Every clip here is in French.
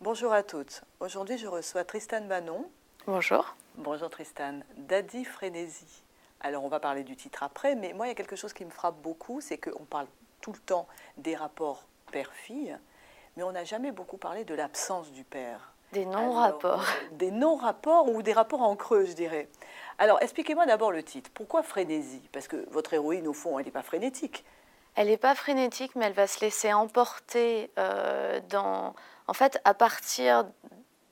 Bonjour à toutes. Aujourd'hui, je reçois Tristan Banon. Bonjour. Bonjour Tristan. Daddy Frénésie. Alors, on va parler du titre après, mais moi, il y a quelque chose qui me frappe beaucoup, c'est qu'on parle tout le temps des rapports père-fille, mais on n'a jamais beaucoup parlé de l'absence du père. Des non-rapports. Des non-rapports ou des rapports en creux, je dirais. Alors, expliquez-moi d'abord le titre. Pourquoi Frénésie? Parce que votre héroïne, au fond, elle n'est pas frénétique. Elle n'est pas frénétique, mais elle va se laisser emporter en fait, à partir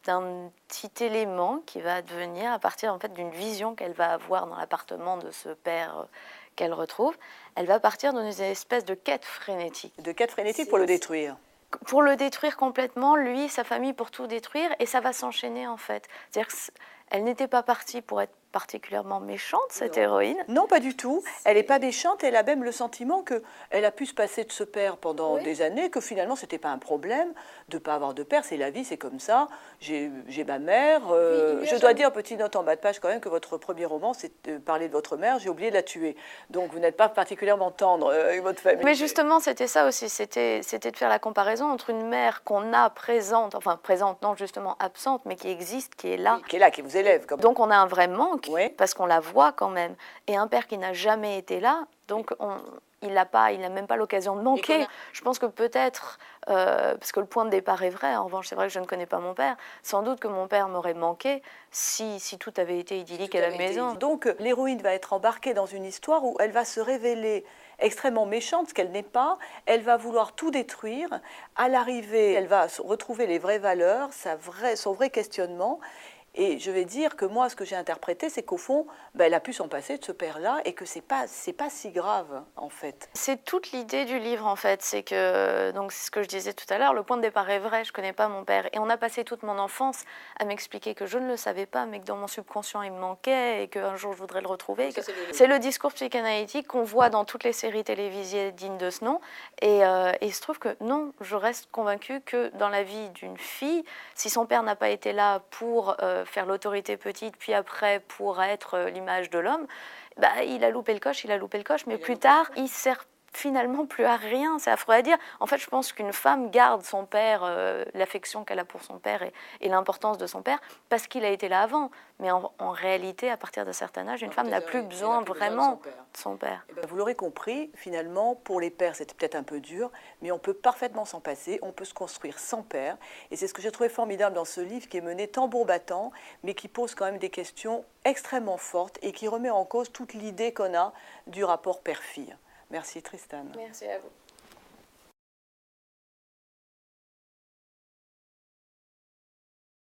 d'un petit élément qui va advenir, à partir en fait, d'une vision qu'elle va avoir dans l'appartement de ce père qu'elle retrouve. Elle va partir dans une espèce de quête frénétique. De quête frénétique pour le détruire. Pour le détruire complètement, lui, sa famille, pour tout détruire, et ça va s'enchaîner en fait. C'est-à-dire qu'elle n'était pas partie pour être particulièrement méchante, cette héroïne. Non, pas du tout. Elle n'est pas méchante, elle a même le sentiment qu'elle a pu se passer de ce père pendant des années, que finalement, ce n'était pas un problème de ne pas avoir de père. C'est la vie, c'est comme ça. J'ai ma mère. Je dois dire, petite note en bas de page quand même, que votre premier roman, c'est de parler de votre mère. J'ai oublié de la tuer. Donc, vous n'êtes pas particulièrement tendre avec votre famille. Mais justement, c'était ça aussi. C'était de faire la comparaison entre une mère qu'on a présente, enfin présente, non, justement absente, mais qui existe, qui est là. Oui, qui est là, qui vous élève. Donc, on a un vrai manque. Parce qu'on la voit quand même. Et un père qui n'a jamais été là, donc il n'a même pas l'occasion de manquer. Je pense que peut-être, parce que le point de départ est vrai, en revanche c'est vrai que je ne connais pas mon père, sans doute que mon père m'aurait manqué si tout avait été idyllique à la maison. Donc l'héroïne va être embarquée dans une histoire où elle va se révéler extrêmement méchante, ce qu'elle n'est pas. Elle va vouloir tout détruire. À l'arrivée, elle va retrouver les vraies valeurs, son vrai questionnement. Et je vais dire que moi, ce que j'ai interprété, c'est qu'au fond, elle a pu s'en passer de ce père-là et que c'est pas si grave, en fait. C'est toute l'idée du livre, en fait. C'est que, donc c'est ce que je disais tout à l'heure, le point de départ est vrai, je connais pas mon père. Et on a passé toute mon enfance à m'expliquer que je ne le savais pas, mais que dans mon subconscient, il me manquait et qu'un jour, je voudrais le retrouver. C'est le discours psychanalytique qu'on voit dans toutes les séries télévisées dignes de ce nom. Et il se trouve que non, je reste convaincue que dans la vie d'une fille, si son père n'a pas été là pour faire l'autorité petite, puis après pour être l'image de l'homme, il a loupé le coche, mais plus tard, il sert finalement plus à rien, c'est affreux à dire. En fait, je pense qu'une femme garde son père, l'affection qu'elle a pour son père et l'importance de son père, parce qu'il a été là avant. Mais en réalité, à partir d'un certain âge, une femme n'a plus besoin vraiment de son père. Vous l'aurez compris, finalement, pour les pères, c'était peut-être un peu dur, mais on peut parfaitement s'en passer, on peut se construire sans père. Et c'est ce que j'ai trouvé formidable dans ce livre, qui est mené tambour battant, mais qui pose quand même des questions extrêmement fortes et qui remet en cause toute l'idée qu'on a du rapport père-fille. Merci Tristan. Merci à vous.